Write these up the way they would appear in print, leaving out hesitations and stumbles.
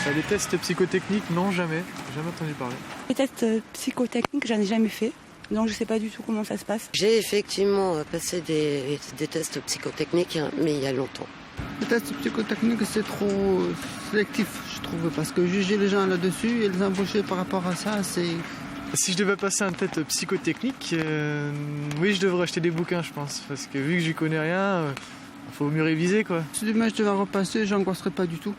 Les tests psychotechniques, non, jamais. Jamais entendu parler. Les tests psychotechniques, j'en ai jamais fait. Donc je ne sais pas du tout comment ça se passe. J'ai effectivement passé des tests psychotechniques, mais il y a longtemps. Les tests psychotechniques, c'est trop sélectif, je trouve, parce que juger les gens là-dessus et les embaucher par rapport à ça, c'est... Si je devais passer un test psychotechnique, oui, je devrais acheter des bouquins, je pense. Parce que vu que j'y connais rien, il faut mieux réviser, quoi. Si demain je devais repasser, j'angoisserais pas du tout.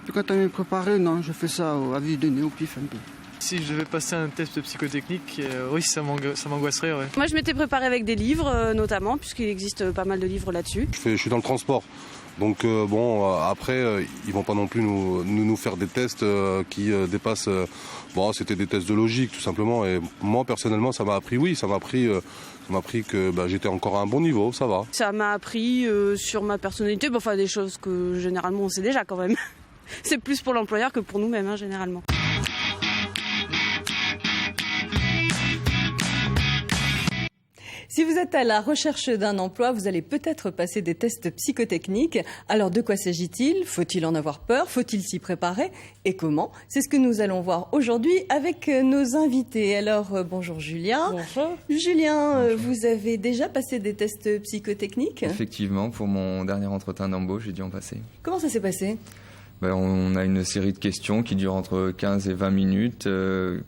Puis quand on m'est préparé, non, je fais ça à vue de nez, au pif un peu. Si je devais passer un test psychotechnique, oui, ça m'angoisserait, ouais. Moi, je m'étais préparée avec des livres, notamment, puisqu'il existe pas mal de livres là-dessus. Je suis dans le transport. Donc après, ils vont pas non plus nous faire des tests qui dépassent... c'était des tests de logique, tout simplement. Et moi, personnellement, ça m'a appris que j'étais encore à un bon niveau, ça va. Ça m'a appris sur ma personnalité, des choses que généralement on sait déjà quand même. C'est plus pour l'employeur que pour nous-mêmes, généralement. Si vous êtes à la recherche d'un emploi, vous allez peut-être passer des tests psychotechniques. Alors de quoi s'agit-il? Faut-il en avoir peur? Faut-il s'y préparer? Et comment? C'est ce que nous allons voir aujourd'hui avec nos invités. Alors bonjour Julien. Bonjour. Julien, bonjour. Vous avez déjà passé des tests psychotechniques? Effectivement, pour mon dernier entretien d'embauche, j'ai dû en passer. Comment ça s'est passé? On a une série de questions qui durent entre 15 et 20 minutes,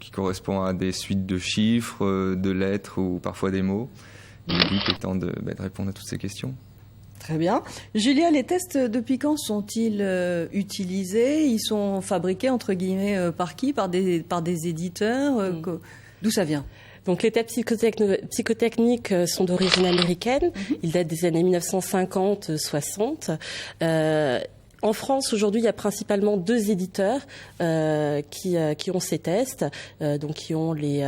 qui correspondent à des suites de chiffres, de lettres ou parfois des mots. Et le but étant de répondre à toutes ces questions. Très bien. Julien, les tests, depuis quand sont-ils utilisés? Ils sont fabriqués, entre guillemets, par qui? Par des éditeurs? D'où ça vient? Donc les tests psychotechniques sont d'origine américaine. Ils datent des années 1950-60. En France, aujourd'hui, il y a principalement 2 éditeurs qui ont ces tests, donc qui ont les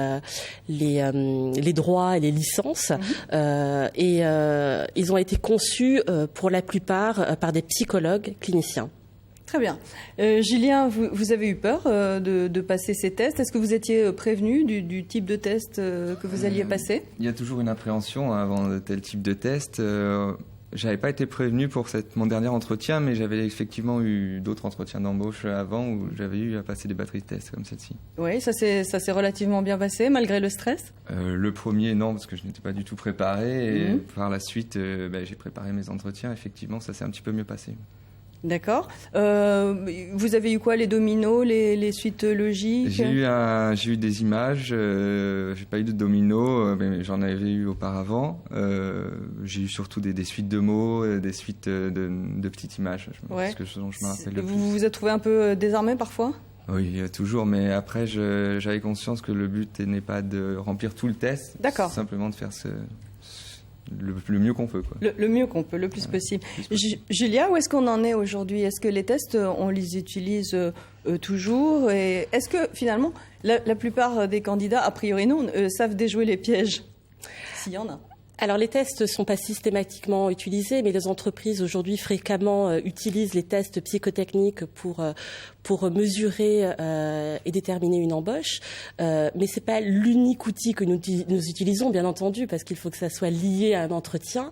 droits et les licences. Et ils ont été conçus pour la plupart par des psychologues cliniciens. Très bien. Julien, vous avez eu peur de passer ces tests. Est-ce que vous étiez prévenu du type de test que vous alliez passer? Il y a toujours une appréhension avant de tel type de test. J'avais pas été prévenu pour mon dernier entretien, mais j'avais effectivement eu d'autres entretiens d'embauche avant où j'avais eu à passer des batteries de tests comme celle-ci. Oui, ça s'est relativement bien passé, malgré le stress? Le premier, non, parce que je n'étais pas du tout préparé. Et par la suite, j'ai préparé mes entretiens. Effectivement, ça s'est un petit peu mieux passé. D'accord. Vous avez eu quoi, les dominos, les suites logiques? J'ai eu des images. J'ai pas eu de dominos, mais j'en avais eu auparavant. J'ai eu surtout des suites de mots, des suites de petites images. Ouais. C'est ce dont je me rappelle le plus. Vous vous êtes trouvé un peu désarmé parfois? Oui, toujours, mais après, j'avais conscience que le but n'est pas de remplir tout le test. D'accord. Simplement de faire le mieux qu'on peut, quoi. Le mieux qu'on peut, le plus possible. Julia, où est-ce qu'on en est aujourd'hui? Est-ce que les tests, on les utilise toujours? Et est-ce que finalement, la plupart des candidats, a priori non, savent déjouer les pièges? S'il y en a. Alors les tests ne sont pas systématiquement utilisés, mais les entreprises aujourd'hui fréquemment utilisent les tests psychotechniques pour mesurer et déterminer une embauche. Mais c'est pas l'unique outil que nous utilisons, bien entendu, parce qu'il faut que ça soit lié à un entretien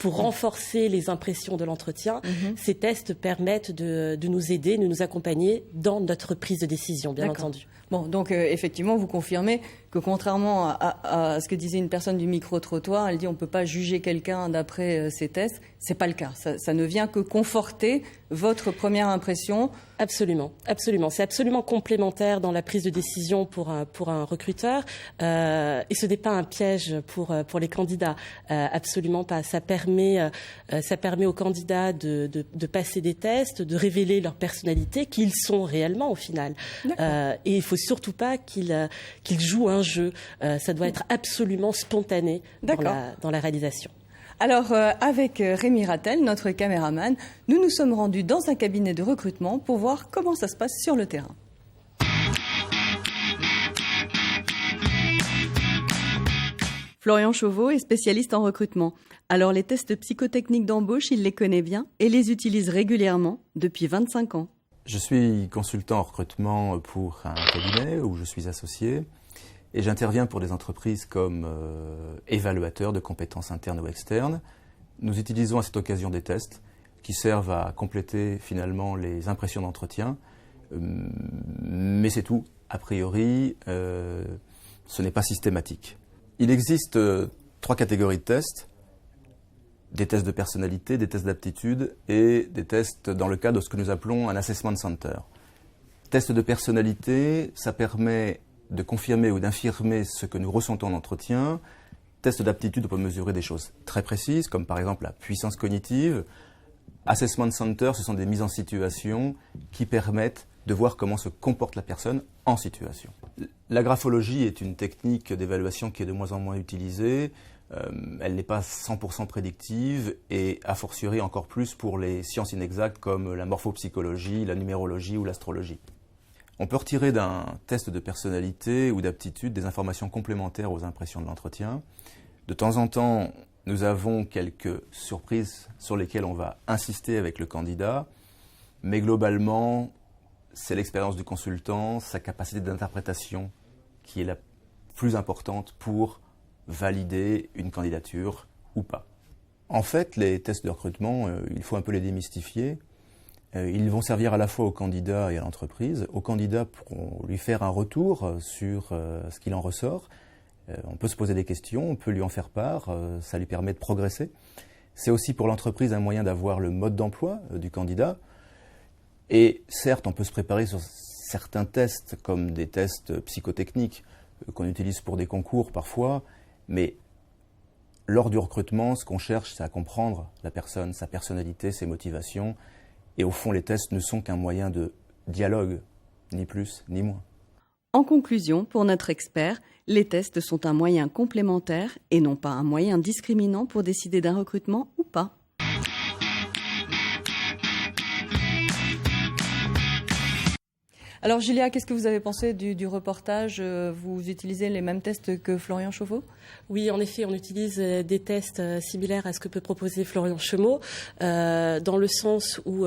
pour renforcer les impressions de l'entretien. Ces tests permettent de nous aider, de nous accompagner dans notre prise de décision, bien entendu. Bon, donc effectivement, vous confirmez que contrairement à ce que disait une personne du micro-trottoir, elle dit on ne peut pas juger quelqu'un d'après ces tests. C'est pas le cas. Ça ne vient que conforter votre première impression. Absolument, absolument. C'est absolument complémentaire dans la prise de décision pour un recruteur. Et ce n'est pas un piège pour les candidats. Absolument pas. Ça permet aux candidats de passer des tests, de révéler leur personnalité, qui ils sont réellement au final. Et il faut surtout pas qu'ils jouent un jeu. Ça doit être absolument spontané dans la réalisation. Alors, avec Rémi Rattel, notre caméraman, nous nous sommes rendus dans un cabinet de recrutement pour voir comment ça se passe sur le terrain. Florian Chauveau est spécialiste en recrutement. Alors, les tests psychotechniques d'embauche, il les connaît bien et les utilise régulièrement depuis 25 ans. Je suis consultant en recrutement pour un cabinet où je suis associé. Et j'interviens pour des entreprises comme évaluateur de compétences internes ou externes. Nous utilisons à cette occasion des tests qui servent à compléter finalement les impressions d'entretien Mais c'est tout. A priori, ce n'est pas systématique. Il existe 3 catégories de tests. Des tests de personnalité, des tests d'aptitude et des tests dans le cadre de ce que nous appelons un assessment center. Test de personnalité, ça permet de confirmer ou d'infirmer ce que nous ressentons en entretien. Test d'aptitude, on peut mesurer des choses très précises, comme par exemple la puissance cognitive. Assessment center, ce sont des mises en situation qui permettent de voir comment se comporte la personne en situation. La graphologie est une technique d'évaluation qui est de moins en moins utilisée. Elle n'est pas 100% prédictive et a fortiori encore plus pour les sciences inexactes comme la morphopsychologie, la numérologie ou l'astrologie. On peut retirer d'un test de personnalité ou d'aptitude des informations complémentaires aux impressions de l'entretien. De temps en temps, nous avons quelques surprises sur lesquelles on va insister avec le candidat, mais globalement, c'est l'expérience du consultant, sa capacité d'interprétation qui est la plus importante pour valider une candidature ou pas. En fait, les tests de recrutement, il faut un peu les démystifier. Ils vont servir à la fois au candidat et à l'entreprise. Au candidat pour lui faire un retour sur ce qu'il en ressort. On peut se poser des questions, on peut lui en faire part, ça lui permet de progresser. C'est aussi pour l'entreprise un moyen d'avoir le mode d'emploi du candidat. Et certes, on peut se préparer sur certains tests, comme des tests psychotechniques qu'on utilise pour des concours parfois, mais lors du recrutement, ce qu'on cherche, c'est à comprendre la personne, sa personnalité, ses motivations. Et au fond, les tests ne sont qu'un moyen de dialogue, ni plus ni moins. En conclusion, pour notre expert, les tests sont un moyen complémentaire et non pas un moyen discriminant pour décider d'un recrutement ou pas. Alors Julia, qu'est-ce que vous avez pensé du reportage? Vous utilisez les mêmes tests que Florian Chauveau? Oui, en effet, on utilise des tests similaires à ce que peut proposer Florian Chauveau, dans le sens où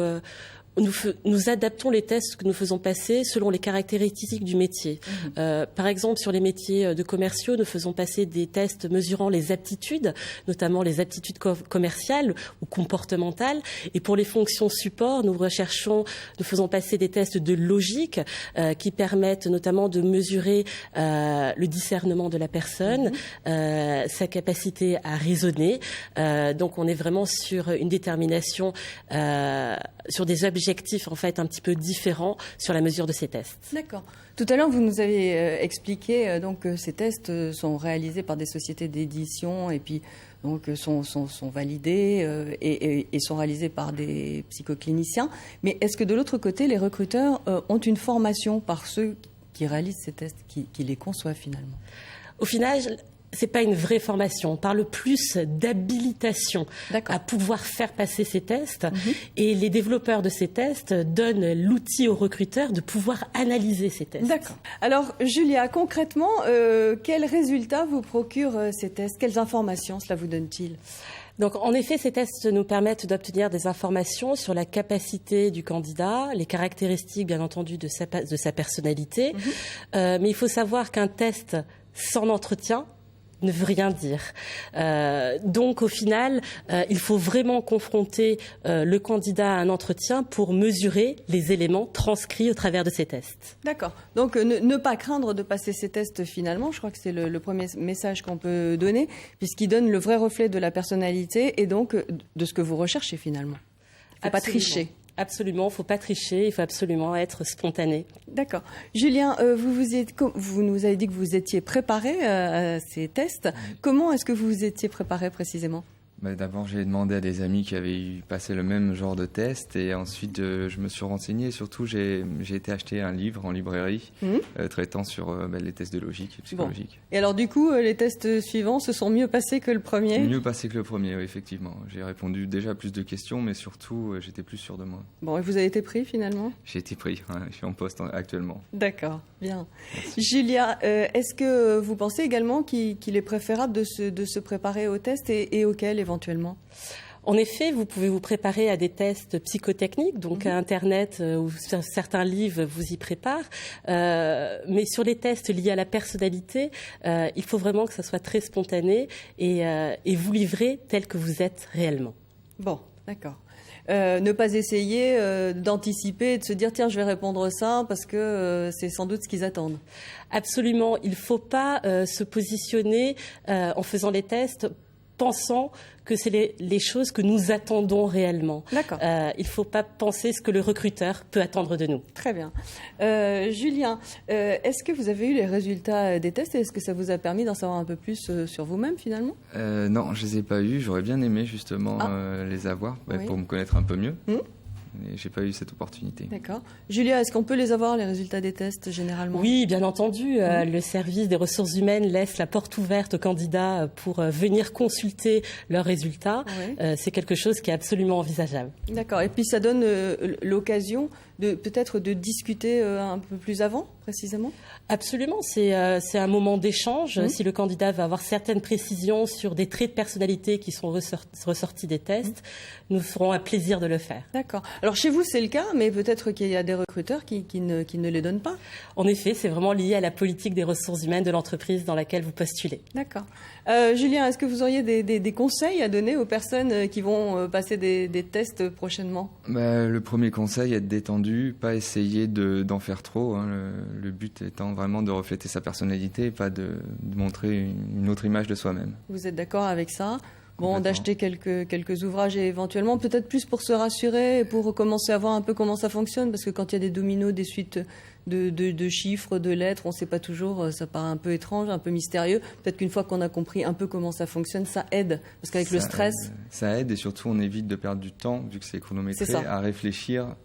nous adaptons les tests que nous faisons passer selon les caractéristiques du métier. Par exemple, sur les métiers de commerciaux, nous faisons passer des tests mesurant les aptitudes, notamment les aptitudes commerciales ou comportementales. Et pour les fonctions support, nous faisons passer des tests de logique qui permettent notamment de mesurer le discernement de la personne, sa capacité à raisonner. Donc, on est vraiment sur une détermination, sur des objectifs en fait un petit peu différents sur la mesure de ces tests. D'accord. Tout à l'heure, vous nous avez expliqué donc que ces tests sont réalisés par des sociétés d'édition et puis donc sont validés et sont réalisés par des psychocliniciens. Mais est-ce que de l'autre côté, les recruteurs ont une formation par ceux qui réalisent ces tests, qui les conçoivent finalement? Au final, c'est pas une vraie formation. On parle plus d'habilitation à pouvoir faire passer ces tests. Et les développeurs de ces tests donnent l'outil aux recruteurs de pouvoir analyser ces tests. D'accord. Alors, Julia, concrètement, quels résultats vous procurent ces tests? Quelles informations cela vous donne-t-il? Donc, en effet, ces tests nous permettent d'obtenir des informations sur la capacité du candidat, les caractéristiques, bien entendu, de sa personnalité. Mais il faut savoir qu'un test sans entretien ne veut rien dire. Donc, au final, il faut vraiment confronter le candidat à un entretien pour mesurer les éléments transcrits au travers de ces tests. D'accord. Donc, ne pas craindre de passer ces tests finalement. Je crois que c'est le premier message qu'on peut donner, puisqu'il donne le vrai reflet de la personnalité et donc de ce que vous recherchez finalement. Il ne faut pas tricher. Absolument, il ne faut pas tricher, il faut absolument être spontané. D'accord. Julien, vous nous avez dit que vous étiez préparé à ces tests. Comment est-ce que vous vous étiez préparé précisément ? D'abord, j'ai demandé à des amis qui avaient passé le même genre de test et ensuite je me suis renseigné. Surtout, j'ai été acheter un livre en librairie traitant sur les tests de logique et psychologique. Bon. Et alors du coup, les tests suivants se sont mieux passés que le premier ? Mieux passés que le premier, oui, effectivement. J'ai répondu déjà à plus de questions, mais surtout, j'étais plus sûr de moi. Bon, et vous avez été pris finalement ? J'ai été pris, je suis en poste actuellement. D'accord, bien. Merci. Julia, est-ce que vous pensez également qu'il est préférable de se préparer aux tests et auxquels éventuellement ? En effet, vous pouvez vous préparer à des tests psychotechniques, donc à Internet ou certains livres vous y préparent. Mais sur les tests liés à la personnalité, il faut vraiment que ça soit très spontané et vous livrer tel que vous êtes réellement. Bon, d'accord. Ne pas essayer d'anticiper et de se dire tiens, je vais répondre ça parce que c'est sans doute ce qu'ils attendent. Absolument, il ne faut pas se positionner en faisant les tests pensant que c'est les choses que nous attendons réellement. D'accord. Il ne faut pas penser ce que le recruteur peut attendre de nous. Très bien. Julien, est-ce que vous avez eu les résultats des tests et est-ce que ça vous a permis d'en savoir un peu plus sur vous-même finalement ? Non, je les ai pas eus. J'aurais bien aimé justement les avoir pour me connaître un peu mieux. Mais j'ai pas eu cette opportunité. D'accord. Julia, est-ce qu'on peut les avoir, les résultats des tests, généralement ? Oui, bien entendu. Le service des ressources humaines laisse la porte ouverte aux candidats pour venir consulter leurs résultats. C'est quelque chose qui est absolument envisageable. D'accord. Et puis, ça donne l'occasion peut-être de discuter un peu plus avant, précisément ? Absolument. C'est un moment d'échange. Si le candidat va avoir certaines précisions sur des traits de personnalité qui sont ressortis des tests, nous ferons un plaisir de le faire. D'accord. Alors chez vous, c'est le cas, mais peut-être qu'il y a des recruteurs qui ne les donnent pas. En effet, c'est vraiment lié à la politique des ressources humaines de l'entreprise dans laquelle vous postulez. D'accord. Julien, est-ce que vous auriez des conseils à donner aux personnes qui vont passer des tests prochainement ? Le premier conseil, être détendu, pas essayer d'en faire trop. Le but étant vraiment de refléter sa personnalité et pas de montrer une autre image de soi-même. Vous êtes d'accord avec ça ? Bon, d'acheter quelques ouvrages et éventuellement, peut-être plus pour se rassurer et pour commencer à voir un peu comment ça fonctionne, parce que quand il y a des dominos, des suites de chiffres, de lettres, on ne sait pas toujours, ça paraît un peu étrange, un peu mystérieux. Peut-être qu'une fois qu'on a compris un peu comment ça fonctionne, ça aide, parce qu'avec le stress... Ça aide et surtout on évite de perdre du temps, vu que c'est chronométré, à réfléchir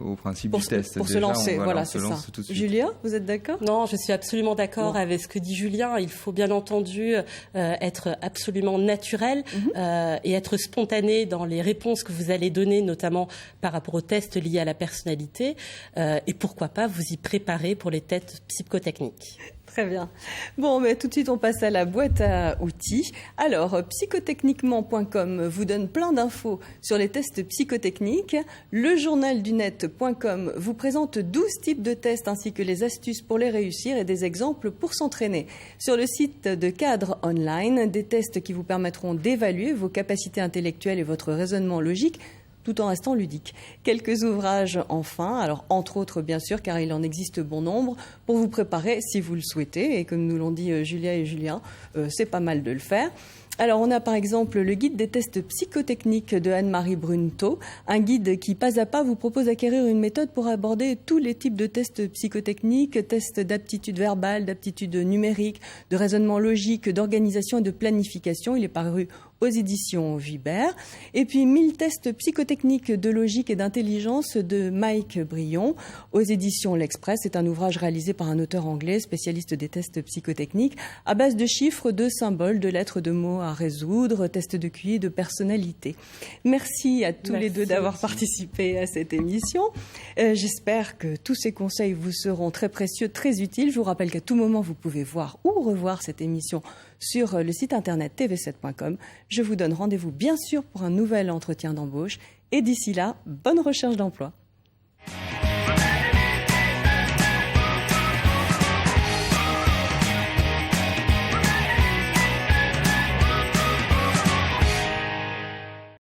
au principe du test. Pour se lancer, voilà, c'est ça. Julia, vous êtes d'accord ? Non, je suis absolument d'accord avec ce que dit Julien. Il faut bien entendu être absolument naturel et être spontané dans les réponses que vous allez donner, notamment par rapport aux tests liés à la personnalité. Et pourquoi pas vous y préparer pour les tests psychotechniques. Très bien. Bon, mais tout de suite, on passe à la boîte à outils. Alors, psychotechniquement.com vous donne plein d'infos sur les tests psychotechniques. Lejournaldunet.com vous présente 12 types de tests ainsi que les astuces pour les réussir et des exemples pour s'entraîner. Sur le site de Cadre Online, des tests qui vous permettront d'évaluer vos capacités intellectuelles et votre raisonnement logique, tout en restant ludique. Quelques ouvrages enfin, alors entre autres bien sûr, car il en existe bon nombre, pour vous préparer si vous le souhaitez, et comme nous l'ont dit Julia et Julien, c'est pas mal de le faire. Alors on a par exemple le guide des tests psychotechniques de Anne-Marie Brunto, un guide qui pas à pas vous propose d'acquérir une méthode pour aborder tous les types de tests psychotechniques, tests d'aptitude verbale, d'aptitude numérique, de raisonnement logique, d'organisation et de planification. Il est paru aux éditions Vibert. Et puis 1000 tests psychotechniques de logique et d'intelligence de Mike Brion aux éditions L'Express. C'est un ouvrage réalisé par un auteur anglais spécialiste des tests psychotechniques à base de chiffres, de symboles, de lettres, de mots à résoudre, tests de QI, de personnalité. Merci à tous les deux d'avoir participé à cette émission. J'espère que tous ces conseils vous seront très précieux, très utiles. Je vous rappelle qu'à tout moment, vous pouvez voir ou revoir cette émission sur le site internet tv7.com. Je vous donne rendez-vous bien sûr pour un nouvel entretien d'embauche. Et d'ici là, bonne recherche d'emploi.